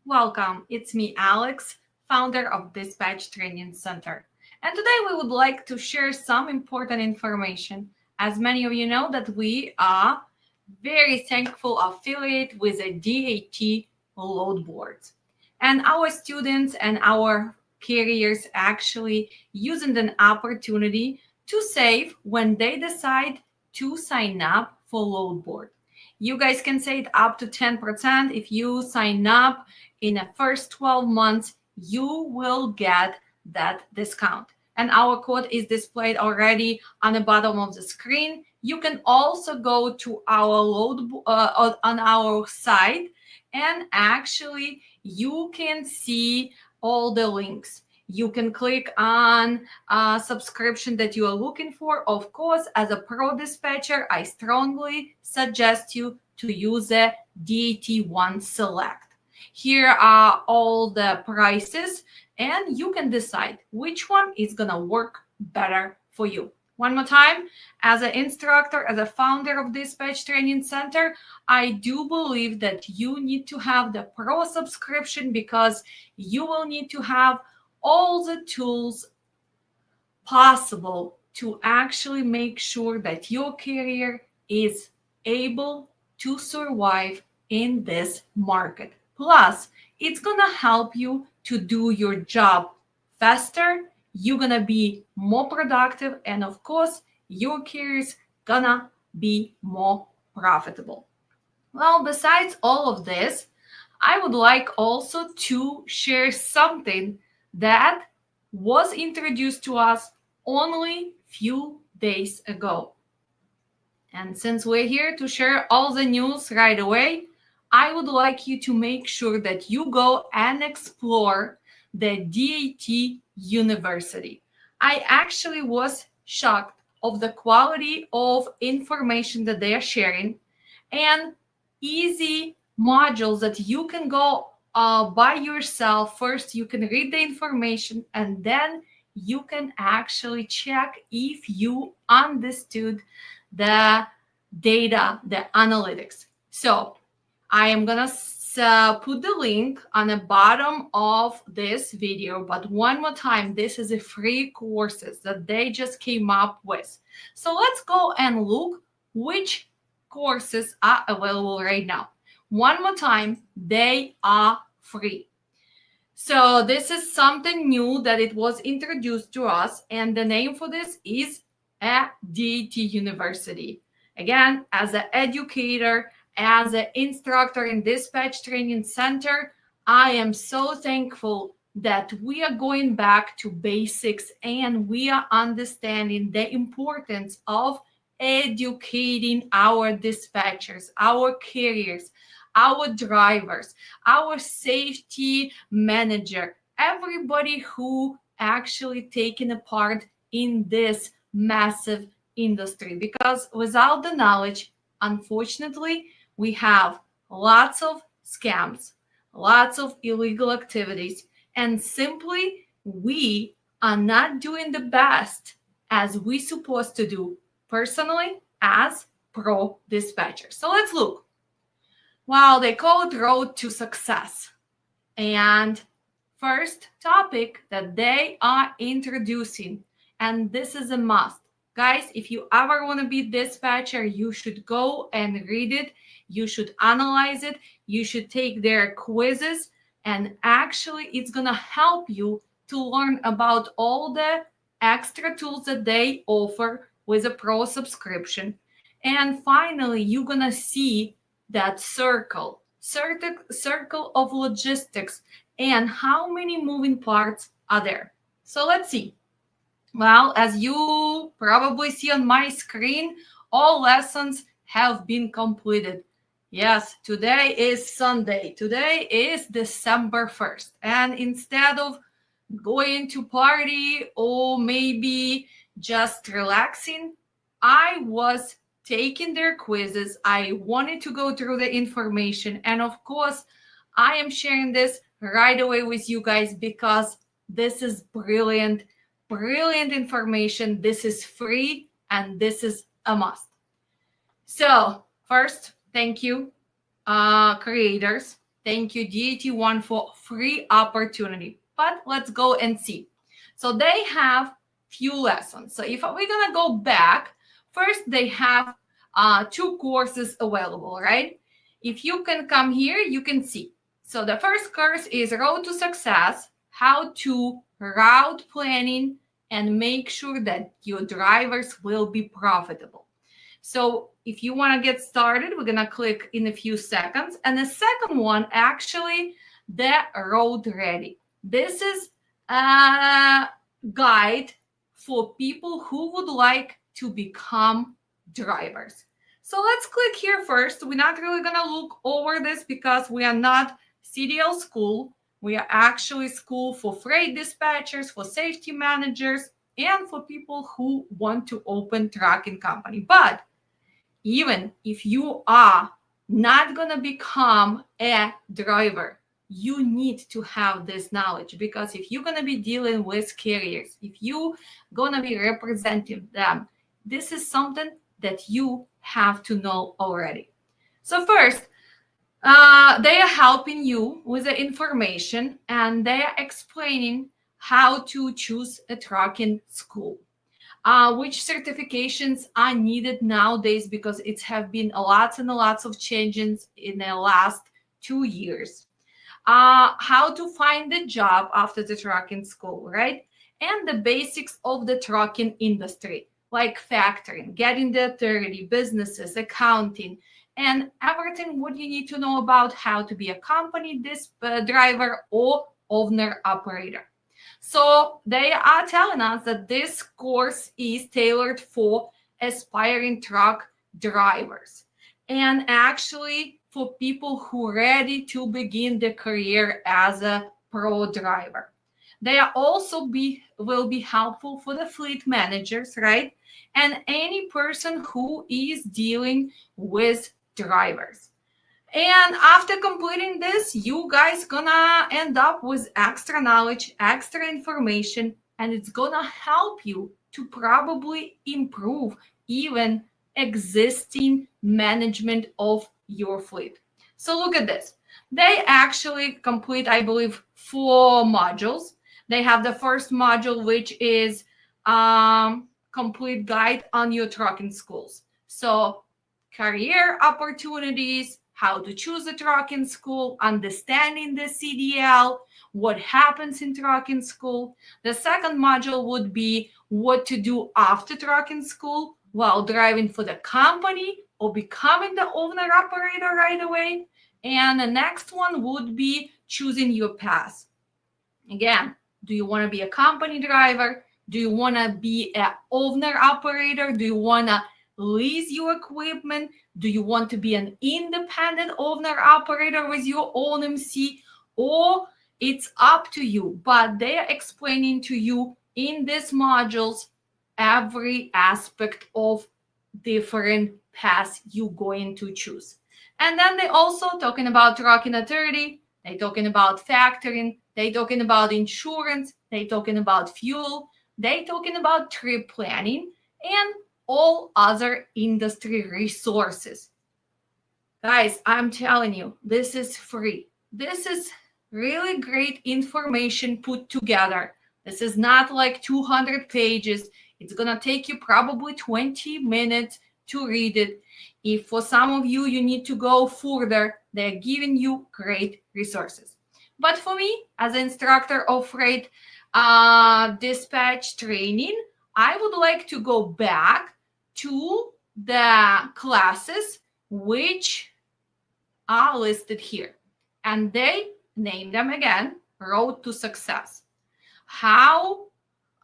Welcome, it's me, Alex, founder of Dispatch Training Center. And today we would like to share some important information. As many of you know that we are very thankful affiliate with a DAT load board. And our students and our carriers actually using an opportunity to save when they decide to sign up for load board. You guys can save up to 10% if you sign up in the first 12 months. You will get that discount. And our code is displayed already on the bottom of the screen. You can also go to our on our site, and actually you can see all the links. You can click on a subscription that you are looking for. Of course, as a pro dispatcher, I strongly suggest you to use a DAT1 Select. Here are all the prices, and you can decide which one is going to work better for you. One more time, as an instructor, as a founder of Dispatch Training Center, I do believe that you need to have the pro subscription because you will need to have all the tools possible to actually make sure that your carrier is able to survive in this market. Plus, it's going to help you to do your job faster. You're going to be more productive. And of course, your carrier is going to be more profitable. Well, besides all of this, I would like also to share something that was introduced to us only few days ago. And since we're here to share all the news right away, I would like you to make sure that you go and explore the DAT University. I actually was shocked of the quality of information that they are sharing and easy modules that you can go by yourself. First, you can read the information, and then you can actually check if you understood the data, the analytics. So I am going to put the link on the bottom of this video. But one more time, this is a free courses that they just came up with. So let's go and look which courses are available right now. One more time, they are free. So this is something new that it was introduced to us, and the name for this is a DAT University. Again, as an educator, as an instructor in Dispatch Training Center, I am so thankful that we are going back to basics and we are understanding the importance of educating our dispatchers, our carriers, our drivers, our safety manager, everybody who actually taken a part in this massive industry. Because without the knowledge, unfortunately, we have lots of scams, lots of illegal activities, and simply we are not doing the best as we supposed to do personally as pro dispatchers. So let's look. Well, they call it Road to Success. And first topic that they are introducing, and this is a must. Guys, if you ever want to be dispatcher, you should go and read it. You should analyze it. You should take their quizzes. And actually, it's going to help you to learn about all the extra tools that they offer with a pro subscription. And finally, you're going to see that circle of logistics and how many moving parts are there. So let's see. Well, as you probably see on my screen, all lessons have been completed. Yes, today is Sunday. Today is December 1st. And instead of going to party or maybe just relaxing, I was taking their quizzes. I wanted to go through the information. And of course, I am sharing this right away with you guys because this is brilliant information. This is free and this is a must. So first, thank you, creators. Thank you, DAT1, for free opportunity. But let's go and see. So they have few lessons. So if we're gonna go back, first they have 2 courses available, right? If you can come here, you can see. So the first course is Road to Success, how to route planning and make sure that your drivers will be profitable. So if you want to get started, we're going to click in a few seconds. And the second one, actually, the Road Ready. This is a guide for people who would like to become drivers. So let's click here first. We're not really going to look over this because we are not CDL school. We are actually school for freight dispatchers, for safety managers, and for people who want to open trucking company. But even if you are not going to become a driver, you need to have this knowledge, because if you're going to be dealing with carriers, if you're going to be representing them, this is something that you have to know already. So first, they are helping you with the information, and they are explaining how to choose a trucking school. Which certifications are needed nowadays, because it have been lots and lots of changes in the last 2 years. How to find a job after the trucking school, right? And the basics of the trucking industry, like factoring, getting the authority, businesses, accounting, and everything what you need to know about how to be a company driver or owner operator. So they are telling us that this course is tailored for aspiring truck drivers and actually for people who are ready to begin their career as a pro driver. They are also will be helpful for the fleet managers, right? And any person who is dealing with drivers. And after completing this, you guys gonna end up with extra knowledge, extra information, and it's gonna help you to probably improve even existing management of your fleet. So look at this. They actually complete, I believe, 4 modules. They have the first module, which is complete guide on your trucking schools. So career opportunities, how to choose a trucking school, understanding the CDL, what happens in trucking school. The second module would be what to do after trucking school while driving for the company or becoming the owner operator right away. And the next one would be choosing your path. Again, do you want to be a company driver? Do you want to be an owner operator? Do you want to lease your equipment? Do you want to be an independent owner operator with your own MC? Or it's up to you, but they are explaining to you in these modules every aspect of different paths you're going to choose. And then they also talking about trucking authority, they talking about factoring, they talking about insurance, they talking about fuel, they talking about trip planning, and all other industry resources. Guys, I'm telling you, this is free. This is really great information put together. This is not like 200 pages. It's going to take you probably 20 minutes to read it. If for some of you, you need to go further, they're giving you great resources. But for me, as an instructor of freight dispatch training, I would like to go back to the classes which are listed here. And they name them again, Road to Success. How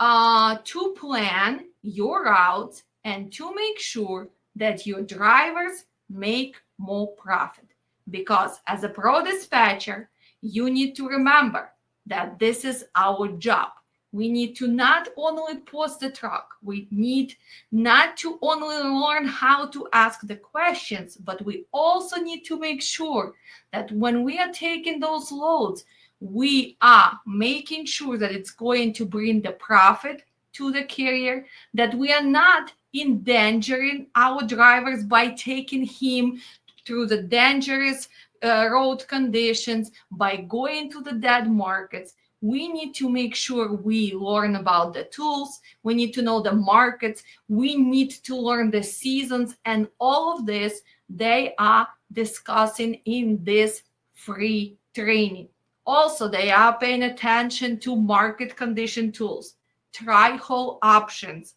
to plan your routes and to make sure that your drivers make more profit. Because as a pro dispatcher, you need to remember that this is our job. We need to not only post the truck, we need not to only learn how to ask the questions, but we also need to make sure that when we are taking those loads, we are making sure that it's going to bring the profit to the carrier, that we are not endangering our drivers by taking him through the dangerous road conditions, by going to the DAT markets. We need to make sure we learn about the tools. We need to know the markets. We need to learn the seasons, and all of this they are discussing in this free training. Also, they are paying attention to market condition tools, tri-hole options,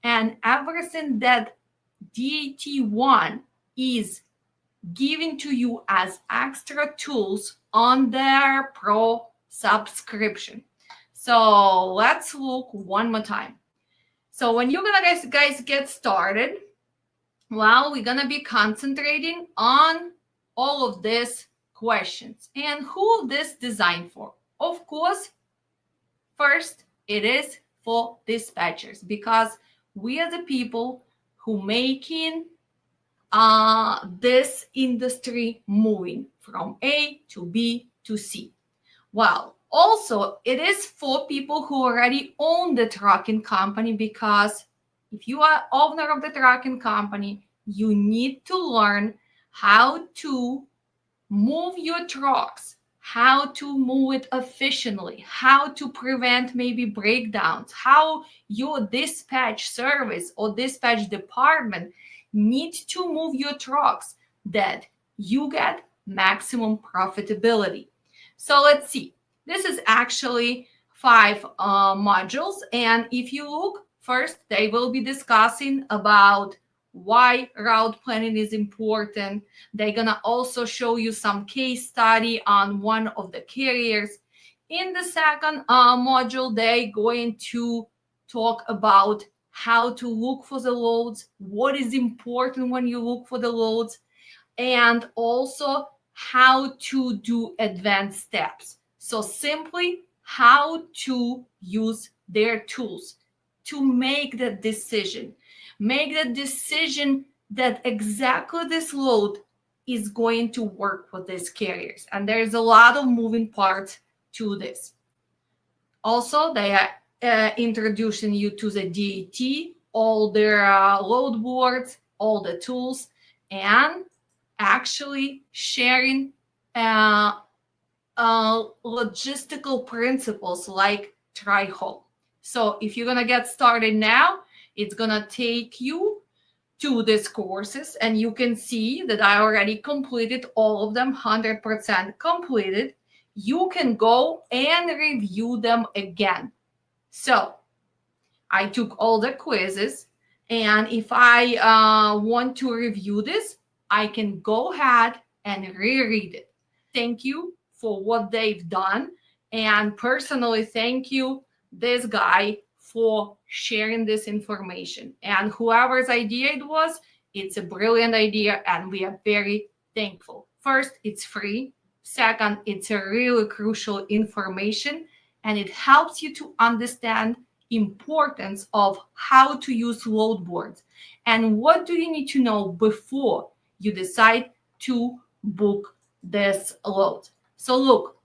and everything that DAT1 is giving to you as extra tools on their pro subscription. So let's look one more time. So when you're gonna guys get started, well, we're gonna be concentrating on all of these questions. And who this designed for? Of course, first it is for dispatchers, because we are the people who making this industry moving from A to B to C. Well, also it is for people who already own the trucking company, because if you are owner of the trucking company, you need to learn how to move your trucks, how to move it efficiently, how to prevent maybe breakdowns, how your dispatch service or dispatch department needs to move your trucks that you get maximum profitability. So let's see. This is actually 5 modules. And if you look, first, they will be discussing about why route planning is important. They're going to also show you some case study on one of the carriers. In the second module, they're going to talk about how to look for the loads, what is important when you look for the loads, and also how to do advanced steps. So simply how to use their tools to make that decision. Make that decision that exactly this load is going to work with these carriers. And there's a lot of moving parts to this. Also, they are introducing you to the DAT, all their load boards, all the tools, and actually sharing logistical principles like tri-hole. So if you're gonna get started now, it's gonna take you to these courses, and you can see that I already completed all of them, 100% completed. You can go and review them again. So I took all the quizzes, and if I want to review this, I can go ahead and reread it. Thank you for what they've done, and personally thank you, this guy, for sharing this information. And whoever's idea it was, it's a brilliant idea, and we are very thankful. First, it's free. Second, it's a really crucial information, and it helps you to understand importance of how to use load boards and what do you need to know before you decide to book this load. So look,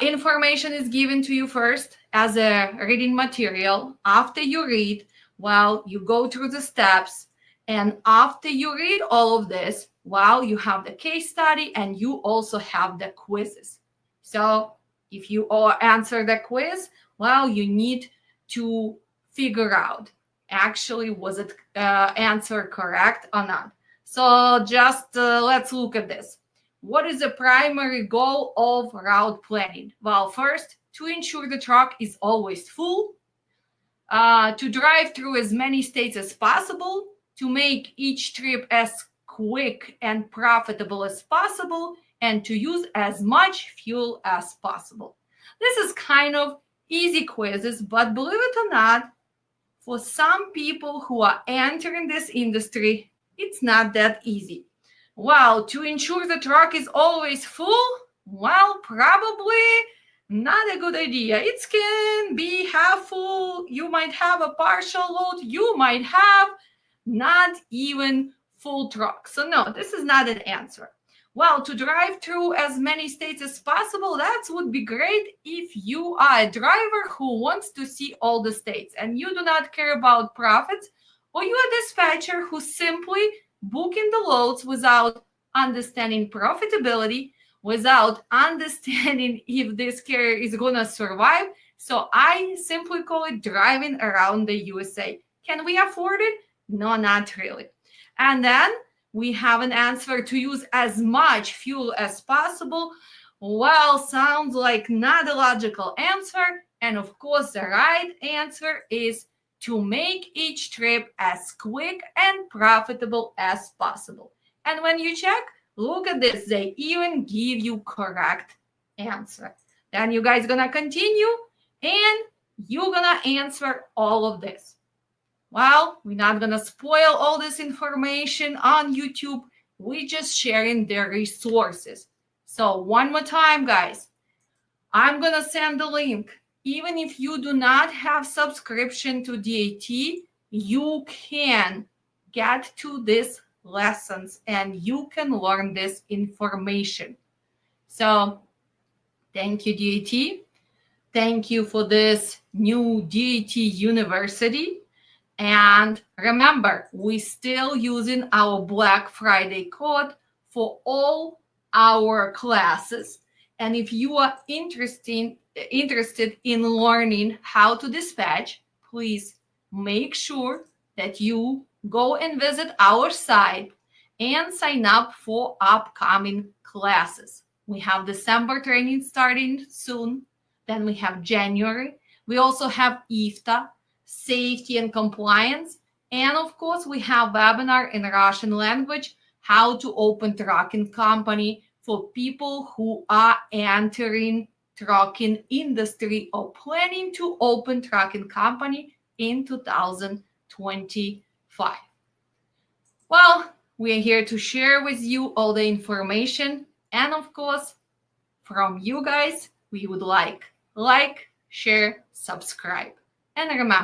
information is given to you first as a reading material. After you read, well, you go through the steps, and after you read all of this, well, you have the case study and you also have the quizzes. So if you all answer the quiz, well, you need to figure out actually was it answer correct or not. So just let's look at this. What is the primary goal of route planning? Well, first, to ensure the truck is always full, to drive through as many states as possible, to make each trip as quick and profitable as possible, and to use as much fuel as possible. This is kind of easy quizzes, but believe it or not, for some people who are entering this industry, it's not that easy. Well, to ensure the truck is always full, well, probably not a good idea. It can be half full. You might have a partial load. You might have not even full truck. So no, this is not an answer. Well, to drive through as many states as possible, that would be great if you are a driver who wants to see all the states and you do not care about profits, or you are a dispatcher who simply booking the loads without understanding profitability without understanding if this carrier is going to survive. So I simply call it driving around the USA. Can we afford it? No, not really. And then we have an answer to use as much fuel as possible. Well, sounds like not a logical answer. And of course, the right answer is to make each trip as quick and profitable as possible. And when you check, look at this. They even give you correct answer. Then you guys gonna continue and you're gonna answer all of this. Well, we're not gonna spoil all this information on YouTube. We're just sharing the resources. So one more time, guys, I'm gonna send the link. Even if you do not have subscription to DAT, you can get to these lessons and you can learn this information. So thank you, DAT. Thank you for this new DAT University. And remember, we're still using our Black Friday code for all our classes. And if you are interested in learning how to dispatch, please make sure that you go and visit our site and sign up for upcoming classes. We have December training starting soon. Then we have January. We also have IFTA, safety and compliance. And of course, we have webinar in Russian language, how to open trucking company for people who are entering trucking industry or planning to open trucking company in 2025. Well, we are here to share with you all the information. And of course, from you guys, we would like, share, subscribe. And remember,